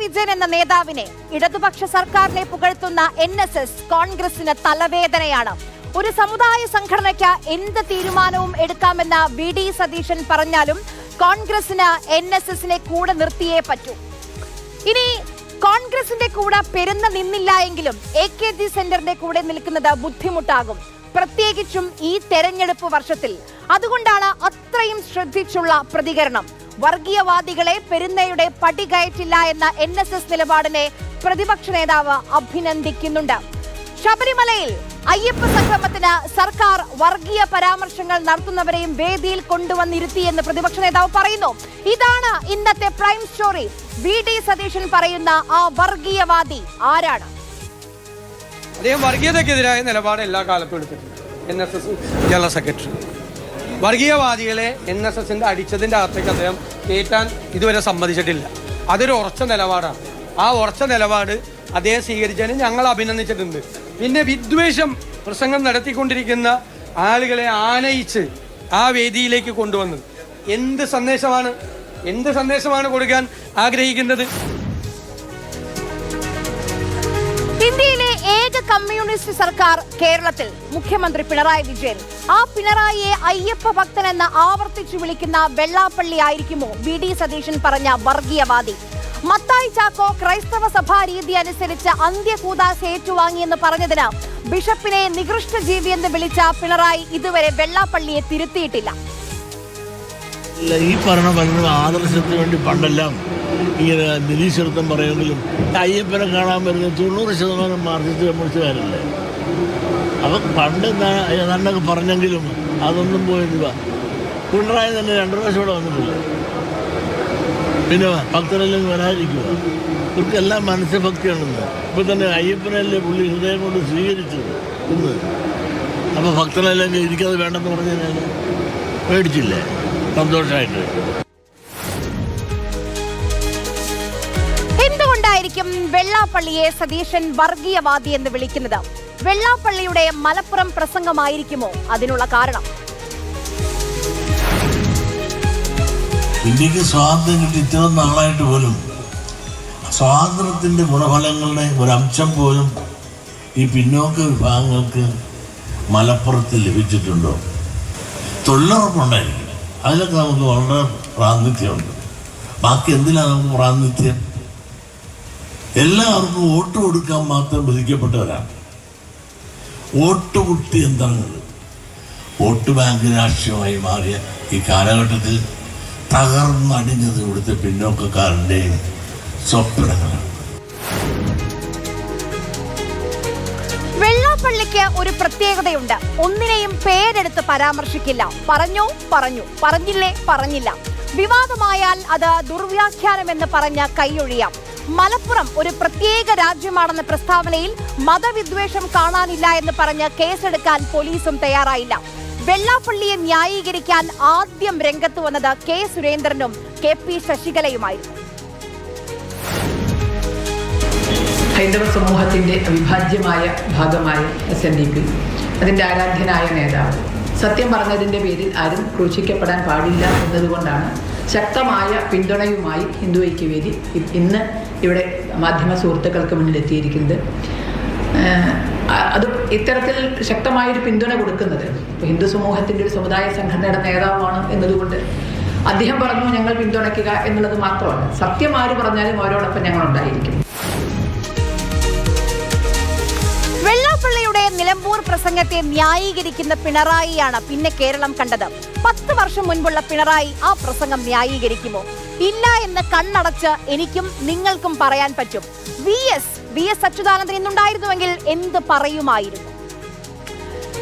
വിജയൻ എന്ന നേതാവിനെ ഇടതുപക്ഷ സർക്കാരിനെ പുകഴ്ത്തുന്ന NSS കോൺഗ്രസിന് തലവേദനയാണ്. ഒരു സമുദായ സംഘടനയ്ക്ക് എന്ത് തീരുമാനവും എടുക്കാമെന്ന VD സതീശൻ പറഞ്ഞാലും കോൺഗ്രസിന് NSSനെ കൂടെ നിർത്തിയേ പറ്റൂ. ഇനി കോൺഗ്രസിന്റെ കൂടെ പെരുന്ന നിന്നില്ല എങ്കിലും AKG സെന്ററിന്റെ കൂടെ നിൽക്കുന്നത് ബുദ്ധിമുട്ടാകും, പ്രത്യേകിച്ചും ഈ തെരഞ്ഞെടുപ്പ് വർഷത്തിൽ. അതുകൊണ്ടാണ് അത്രയും ശ്രദ്ധിച്ചുള്ള പ്രതികരണം. വർഗീയവാദികളെ പെരുന്നയുടെ പടി കയറ്റില്ല എന്ന NSS നിലപാടിനെ പ്രതിപക്ഷ നേതാവ് അഭിനന്ദിക്കുന്നുണ്ട്. ശബരിമലയിൽ അയ്യപ്പ സംഗമത്തിന് സർക്കാർ വർഗീയ പരാമർശങ്ങൾ നടത്തുന്നവരെയും വേദിയിൽ കൊണ്ടുവന്നിരുത്തിയെന്ന് പ്രതിപക്ഷ നേതാവ് പറയുന്നു. ഇതാണ് ഇന്നത്തെ പ്രൈം സ്റ്റോറി. VD സതീശൻ പറയുന്ന ആ വർഗീയവാദി ആരാണ്? അദ്ദേഹം വർഗീയതയ്ക്കെതിരായ നിലപാട് എല്ലാ കാലത്തും എടുത്തിട്ടുണ്ട്. NSS ജനറൽ സെക്രട്ടറി വർഗീയവാദികളെ NSSന്റെ അടിച്ചതിൻ്റെ അകത്തേക്ക് അദ്ദേഹം കയറ്റാൻ ഇതുവരെ സമ്മതിച്ചിട്ടില്ല. അതൊരു ഉറച്ച നിലപാടാണ്. ആ ഉറച്ച നിലപാട് അദ്ദേഹം സ്വീകരിച്ചതിന് ഞങ്ങൾ അഭിനന്ദിച്ചിട്ടുണ്ട്. പിന്നെ വിദ്വേഷം പ്രസംഗം നടത്തിക്കൊണ്ടിരിക്കുന്ന ആളുകളെ ആനയിച്ച് ആ വേദിയിലേക്ക് കൊണ്ടുവന്നത് എന്ത് സന്ദേശമാണ് കൊടുക്കാൻ ആഗ്രഹിക്കുന്നത്? ഇന്ത്യയിലെ ഏക കമ്മ്യൂണിസ്റ്റ് സർക്കാർ കേരളത്തിൽ മുഖ്യമന്ത്രി പിണറായി വിജയൻ. ആ പിണറായിയെ അയ്യപ്പ ഭക്തൻ എന്ന് ആവർത്തിച്ചു വിളിക്കുന്ന വെള്ളാപ്പള്ളി ആയിരിക്കുമോ VD സതീശൻ പറഞ്ഞ വർഗീയവാദി? മത്തായി ചാക്കോ ക്രൈസ്തവ സഭാ രീതി അനുസരിച്ച് അന്ത്യകൂദാശ ഏറ്റുവാങ്ങിയെന്ന് പറഞ്ഞതിന് ബിഷപ്പിനെ നികൃഷ്ട ജീവി എന്ന് വിളിച്ച പിണറായി ഇതുവരെ വെള്ളാപ്പള്ളിയെ തിരുത്തിയിട്ടില്ല. ഈ പറഞ്ഞ ആദർശത്തിന് വേണ്ടി പണ്ടെല്ലാം ഇങ്ങനെ നിരീശ്വരത്വം പറയുമെങ്കിലും അയ്യപ്പനെ കാണാൻ വരുന്ന 90% മാർക്സിസ്റ്റ് കമ്മ്യൂണിസ്റ്റുകാരല്ലേ. അപ്പം പണ്ട് നന്നൊക്കെ പറഞ്ഞെങ്കിലും അതൊന്നും പോയില്ല. പിണറായി തന്നെ 2 പ്രാവശ്യം ഇവിടെ വന്നിട്ടില്ല. പിന്നെ ഭക്തരെല്ലാം വരാതിരിക്കുക. ഇവർക്കെല്ലാം മനസ്സഭക്തിയാണെന്ന്. ഇപ്പം തന്നെ അയ്യപ്പനല്ലേ പുള്ളി ഹൃദയം കൊണ്ട് സ്വീകരിച്ചത് ഇന്ന്. അപ്പോൾ ഭക്തരെല്ലാം ഇരിക്കാതെ വേണ്ടെന്ന് പറഞ്ഞാൽ പേടിച്ചില്ലേ? സന്തോഷമായിട്ട്. എന്തുകൊണ്ടായിരിക്കും വെള്ളാപ്പള്ളിയെ സതീശൻ വർഗീയവാദി എന്ന് വിളിക്കുന്നത്? വെള്ളാപ്പള്ളിയുടെ മലപ്പുറം പ്രസംഗമായിരിക്കുമോ അതിനുള്ള കാരണം? ഇന്ത്യക്ക് സ്വാതന്ത്ര്യം കിട്ടി ഇത്ര നാളായിട്ട് പോലും സ്വാതന്ത്ര്യത്തിൻ്റെ ഗുണഫലങ്ങളുടെ ഒരംശം പോലും ഈ പിന്നോക്ക വിഭാഗങ്ങൾക്ക് മലപ്പുറത്ത് ലഭിച്ചിട്ടുണ്ടോ? തൊഴിലുറപ്പുണ്ടായിരിക്കും, അതിലൊക്കെ നമുക്ക് വളരെ പ്രാതിനിധ്യമുണ്ട്. ബാക്കി എന്തിനാണ് നമുക്ക് പ്രാതിനിധ്യം? എല്ലാവർക്കും വോട്ട് കൊടുക്കാൻ മാത്രം വിധിക്കപ്പെട്ടവരാണ്. വോട്ട് കുട്ടി യന്ത്രങ്ങൾ വോട്ട് ബാങ്ക് രാഷ്ട്രീയമായി മാറിയ ഈ കാലഘട്ടത്തിൽ തകർന്നടിഞ്ഞത് ഇവിടുത്തെ പിന്നോക്കക്കാരൻ്റെയും സ്വപ്നങ്ങളാണ്. വെള്ളാപ്പള്ളിക്ക് ഒരു പ്രത്യേകതയുണ്ട്. ഒന്നിനെയും പേരെടുത്ത് പരാമർശിക്കില്ല. പറഞ്ഞില്ല. വിവാദമായാൽ അത് ദുർവ്യാഖ്യാനമെന്ന് പറഞ്ഞ് കൈയൊഴിയാം. മലപ്പുറം ഒരു പ്രത്യേക രാജ്യമാണെന്ന പ്രസ്താവനയിൽ മതവിദ്വേഷം കാണാനില്ല എന്ന് പറഞ്ഞ് കേസെടുക്കാൻ പോലീസും തയ്യാറായില്ല. വെള്ളാപ്പള്ളിയെ ന്യായീകരിക്കാൻ ആദ്യം രംഗത്ത് വന്നത് K സുരേന്ദ്രനും KP ശശികലയുമായിരുന്നു. ഹൈന്ദവ സമൂഹത്തിന്റെ അവിഭാജ്യമായ ഭാഗമായ SNDP, അതിന്റെ ആരാധ്യനായ നേതാവ്, സത്യം പറഞ്ഞതിന്റെ പേരിൽ ആരും ക്രൂശിക്കപ്പെടാൻ പാടില്ല എന്നതുകൊണ്ടാണ് ശക്തമായ പിന്തുണയുമായി ഹിന്ദു ഐക്യവേദി ഇന്ന് ഇവിടെ മാധ്യമ സുഹൃത്തുക്കൾക്ക് മുന്നിൽ എത്തിയിരിക്കുന്നത്. അത് ഇത്തരത്തിൽ ശക്തമായൊരു പിന്തുണ കൊടുക്കുന്നത് ഹിന്ദു സമൂഹത്തിൻ്റെ ഒരു സമുദായ സംഘടനയുടെ നേതാവാണ് എന്നതുകൊണ്ട് അദ്ദേഹം പറഞ്ഞു ഞങ്ങൾ പിന്തുണയ്ക്കുക എന്നുള്ളത് മാത്രമല്ല, സത്യം ആര് പറഞ്ഞാലും അവരോടൊപ്പം ഞങ്ങൾ ഉണ്ടായിരിക്കും. വെള്ളാപ്പള്ളിയുടെ നിലമ്പൂർ പ്രസംഗത്തെ ന്യായീകരിക്കുന്ന പിണറായിയാണ് പിന്നെ കേരളം കണ്ടത്. 10 വർഷം മുൻപുള്ള പിണറായി ആ പ്രസംഗം ന്യായീകരിക്കുമോ? ഇല്ല എന്ന് കണ്ണടച്ച് എനിക്കും നിങ്ങൾക്കും പറയാൻ പറ്റും. VS അച്യുതാനന്ദൻ ഇന്നുണ്ടായിരുന്നുവെങ്കിൽ എന്ത് പറയുമായിരുന്നു?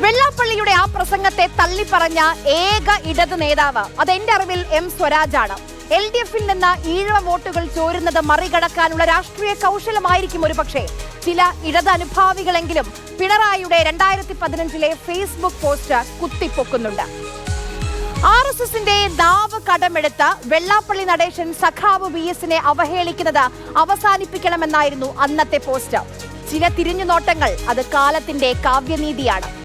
വെള്ളാപ്പള്ളിയുടെ ആ പ്രസംഗത്തെ തള്ളിപ്പറഞ്ഞ ഏക ഇടത് നേതാവ് അത് എന്റെ അറിവിൽ M സ്വരാജാണ്. LDFിൽ നിന്ന് ഈഴവ വോട്ടുകൾ ചോരുന്നത് മറികടക്കാനുള്ള രാഷ്ട്രീയ കൗശലമായിരിക്കും ഒരു പക്ഷേ. ചില ഇടത് അനുഭാവികളെങ്കിലും പിണറായിയുടെ 2015 ഫേസ്ബുക്ക് പോസ്റ്റ് കുത്തിപ്പൊക്കുന്നുണ്ട്. RSSന്റെ നാവ് കടമെടുത്ത് വെള്ളാപ്പള്ളി നടേശൻ സഖാവ് VSനെ അവഹേളിക്കുന്നത് അവസാനിപ്പിക്കണമെന്നായിരുന്നു അന്നത്തെ പോസ്റ്റ്. ചില തിരിഞ്ഞുനോട്ടങ്ങൾ അത് കാലത്തിന്റെ കാവ്യനീതിയാണ്.